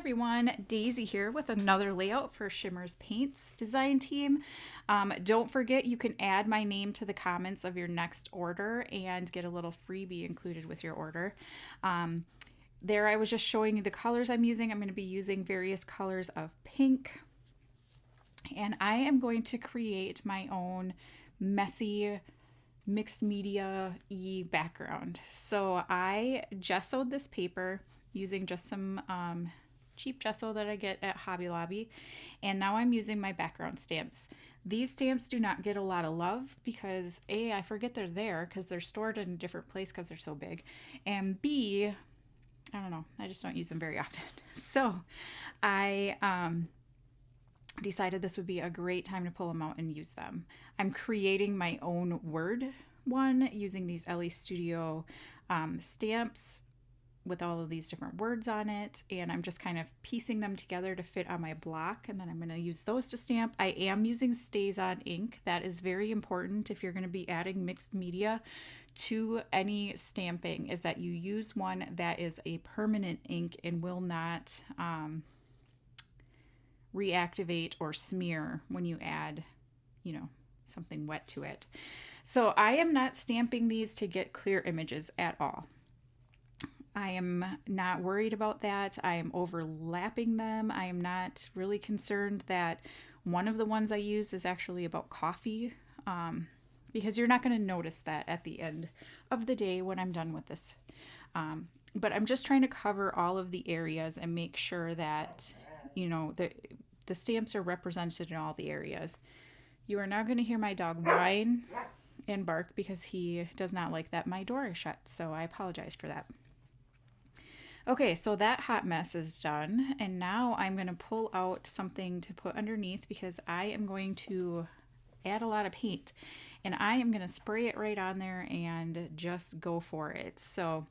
everyone, Daisy here with another layout for Shimmerz Paints design team. Don't forget you can add my name to the comments of your next order and get a little freebie included with your order. There I was just showing you the colors I'm using. I'm going to be using various colors of pink, and I am going to create my own messy mixed media-y background. So I gessoed this paper using just some cheap gesso that I get at Hobby Lobby, and now I'm using my background stamps. These stamps do not get a lot of love because A, I forget they're there because they're stored in a different place because they're so big, and B, I don't know, I just don't use them very often. So I decided this would be a great time to pull them out and use them. I'm creating my own word one using these LE Studio stamps with all of these different words on it, and I'm just kind of piecing them together to fit on my block, and then I'm going to use those to stamp. I am using Stays On ink. That is very important if you're going to be adding mixed media to any stamping, is that you use one that is a permanent ink and will not reactivate or smear when you add, something wet to it. So I am not stamping these to get clear images at all. I am not worried about that. I am overlapping them. I am not really concerned that one of the ones I use is actually about coffee, because you're not going to notice that at the end of the day when I'm done with this. But I'm just trying to cover all of the areas and make sure that, the stamps are represented in all the areas. You are now going to hear my dog whine and bark because he does not like that my door is shut. So I apologize for that. Okay, so that hot mess is done, and now I'm going to pull out something to put underneath because I am going to add a lot of paint, and I am going to spray it right on there and just go for it. So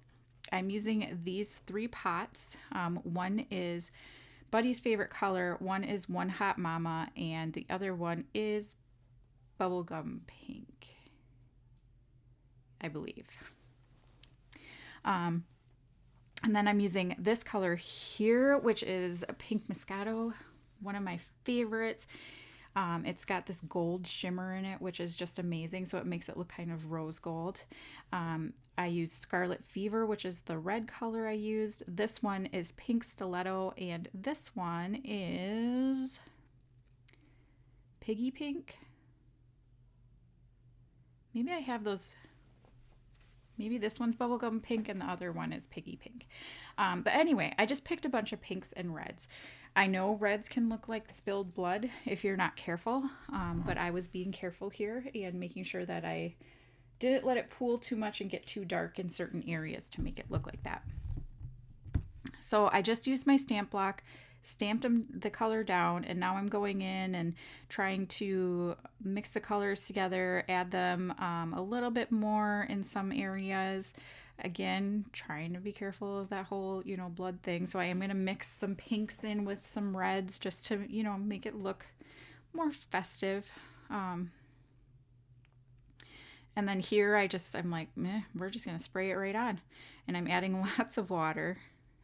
I'm using these 3 pots. One is Buddy's favorite color, one is One Hot Mama, and the other one is Bubblegum Pink, I believe. And then I'm using this color here, which is a Pink Moscato, one of my favorites. It's got this gold shimmer in it, which is just amazing, so it makes it look kind of rose gold. I used Scarlet Fever, which is the red color I used. This one is Pink Stiletto, and this one is Piggy Pink. Maybe I have those. Maybe this one's Bubblegum Pink and the other one is Piggy Pink. But anyway, I just picked a bunch of pinks and reds. I know reds can look like spilled blood if you're not careful, but I was being careful here and making sure that I didn't let it pool too much and get too dark in certain areas to make it look like that. So I just used my stamp block, stamped the color down, and now I'm going in and trying to mix the colors together, add them a little bit more in some areas. Again, trying to be careful of that whole, blood thing. So I am going to mix some pinks in with some reds just to, make it look more festive. And then here I'm like, we're just going to spray it right on. And I'm adding lots of water.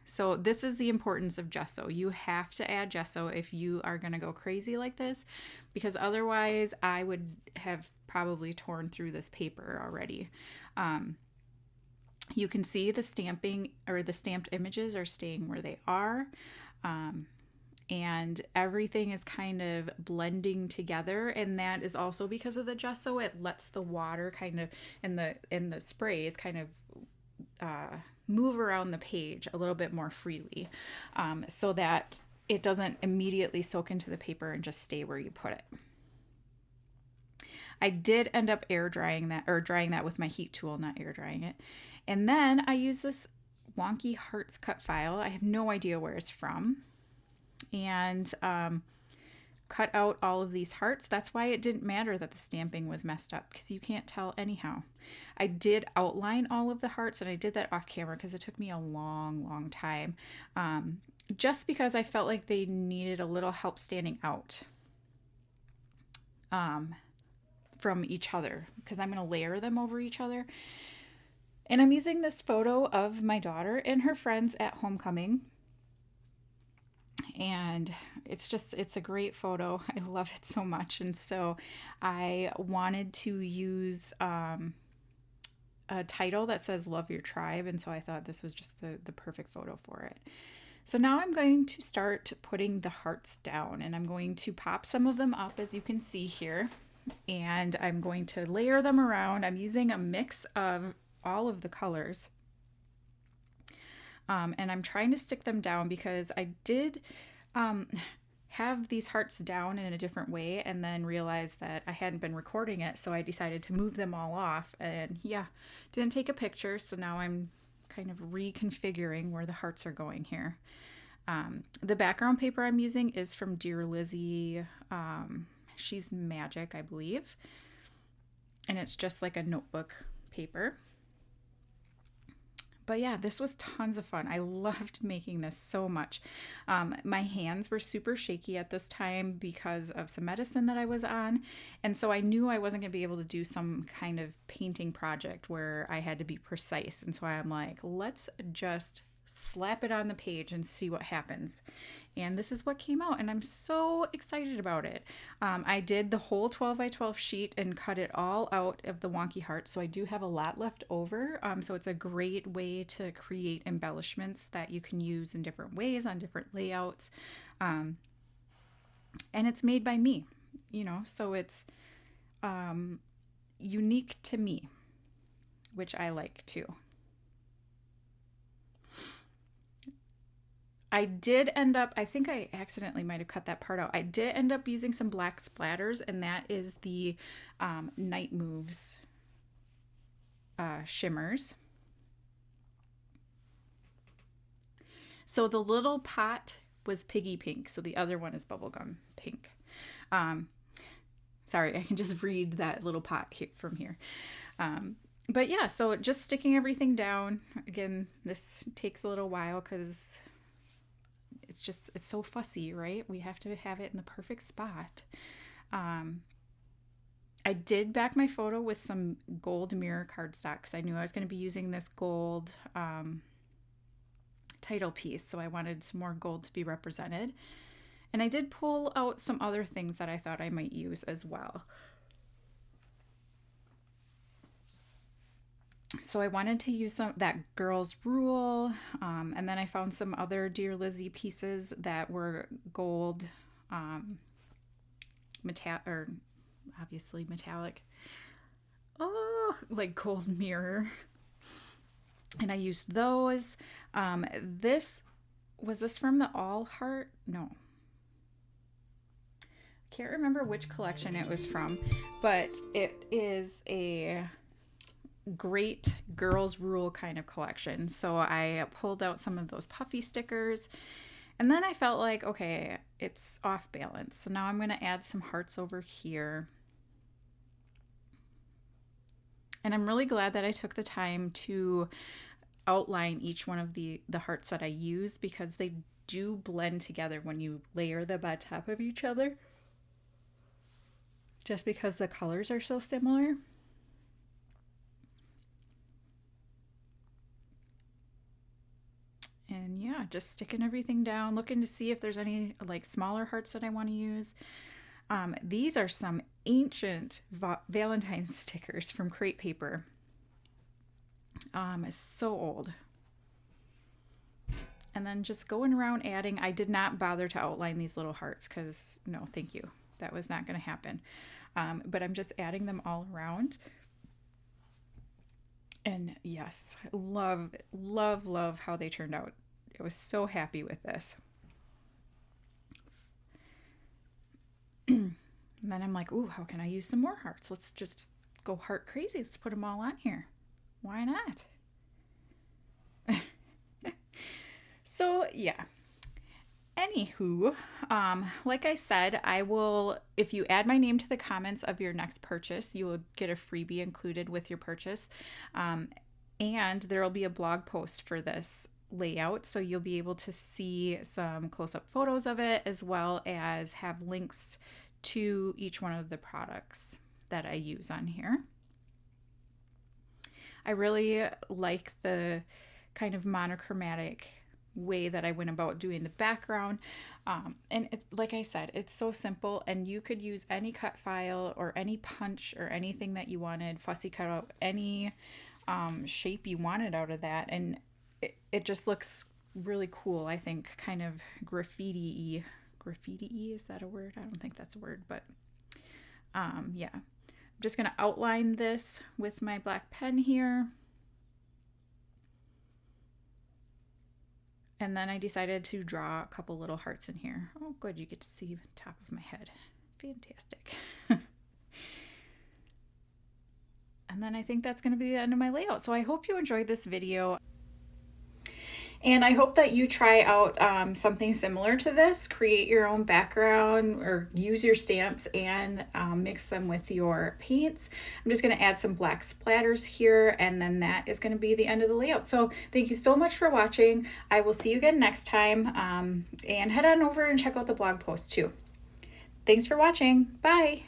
So this is the importance of gesso. You have to add gesso if you are going to go crazy like this, because otherwise I would have probably torn through this paper already. You can see the stamping or the stamped images are staying where they are. And everything is kind of blending together, and that is also because of the gesso. It lets the water kind of in the sprays kind of move around the page a little bit more freely, so that it doesn't immediately soak into the paper and just stay where you put it. I did end up air drying that, or drying that with my heat tool, not air drying it. And then I use this wonky hearts cut file. I have no idea where it's from. And cut out all of these hearts. That's why it didn't matter that the stamping was messed up, because you can't tell anyhow. I did outline all of the hearts, and I did that off camera because it took me a long time, just because I felt like they needed a little help standing out from each other, because I'm going to layer them over each other. And I'm using this photo of my daughter and her friends at homecoming. And it's a great photo. I love it so much. And so I wanted to use a title that says Love Your Tribe. And so I thought this was just the perfect photo for it. So now I'm going to start putting the hearts down, and I'm going to pop some of them up, as you can see here, and I'm going to layer them around. I'm using a mix of all of the colors, and I'm trying to stick them down because I did have these hearts down in a different way and then realized that I hadn't been recording it, so I decided to move them all off, and yeah, didn't take a picture, so now I'm kind of reconfiguring where the hearts are going here. The background paper I'm using is from Dear Lizzie. She's Magic, I believe. And it's just like a notebook paper. But yeah, this was tons of fun. I loved making this so much. My hands were super shaky at this time because of some medicine that I was on. And so I knew I wasn't going to be able to do some kind of painting project where I had to be precise. And so I'm like, let's just slap it on the page and see what happens. And this is what came out, and I'm so excited about it. I did the whole 12 by 12 sheet and cut it all out of the wonky heart, so I do have a lot left over. So it's a great way to create embellishments that you can use in different ways on different layouts. And it's made by me, so it's unique to me, which I like too. I did end up, I think I accidentally might have cut that part out. I did end up using some black splatters, and that is the Night Moves Shimmerz. So the little pot was piggy pink, so the other one is bubblegum pink. Sorry, I can just read that little pot from here. But yeah, so just sticking everything down. Again, this takes a little while because it's so fussy, right? We have to have it in the perfect spot. I did back my photo with some gold mirror cardstock because I knew I was going to be using this gold title piece, so I wanted some more gold to be represented. And I did pull out some other things that I thought I might use as well. So I wanted to use that girl's rule, and then I found some other Dear Lizzie pieces that were gold, obviously metallic, like gold mirror, and I used those. Was this from the All Heart? No, can't remember which collection it was from, but it is a great girls rule kind of collection. So I pulled out some of those puffy stickers, and then I felt like, okay, it's off balance. So now I'm going to add some hearts over here. And I'm really glad that I took the time to outline each one of the hearts that I use, because they do blend together when you layer them on top of each other, just because the colors are so similar. And yeah, just sticking everything down, looking to see if there's any like smaller hearts that I want to use. These are some ancient Valentine stickers from Crate Paper. It's so old. And then just going around adding, I did not bother to outline these little hearts because no, thank you. That was not going to happen. But I'm just adding them all around. And yes, love, love, love how they turned out. I was so happy with this. And then I'm like, ooh, how can I use some more hearts? Let's just go heart crazy. Let's put them all on here. Why not? So yeah. Anywho, like I said, I will, if you add my name to the comments of your next purchase, you will get a freebie included with your purchase. And there will be a blog post for this layout, so you'll be able to see some close-up photos of it, as well as have links to each one of the products that I use on here. I really like the kind of monochromatic way that I went about doing the background. And like I said, it's so simple, and you could use any cut file or any punch or anything that you wanted, fussy cut out any shape you wanted out of that, and it just looks really cool. I think kind of graffiti-y. Graffiti-y, is that a word? I don't think that's a word, but yeah. I'm just going to outline this with my black pen here. And then I decided to draw a couple little hearts in here. Oh, good, you get to see the top of my head. Fantastic. And then I think that's going to be the end of my layout. So I hope you enjoyed this video. And I hope that you try out something similar to this. Create your own background or use your stamps and mix them with your paints. I'm just going to add some black splatters here, and then that is going to be the end of the layout. So thank you so much for watching. I will see you again next time, and head on over and check out the blog post too. Thanks for watching. Bye.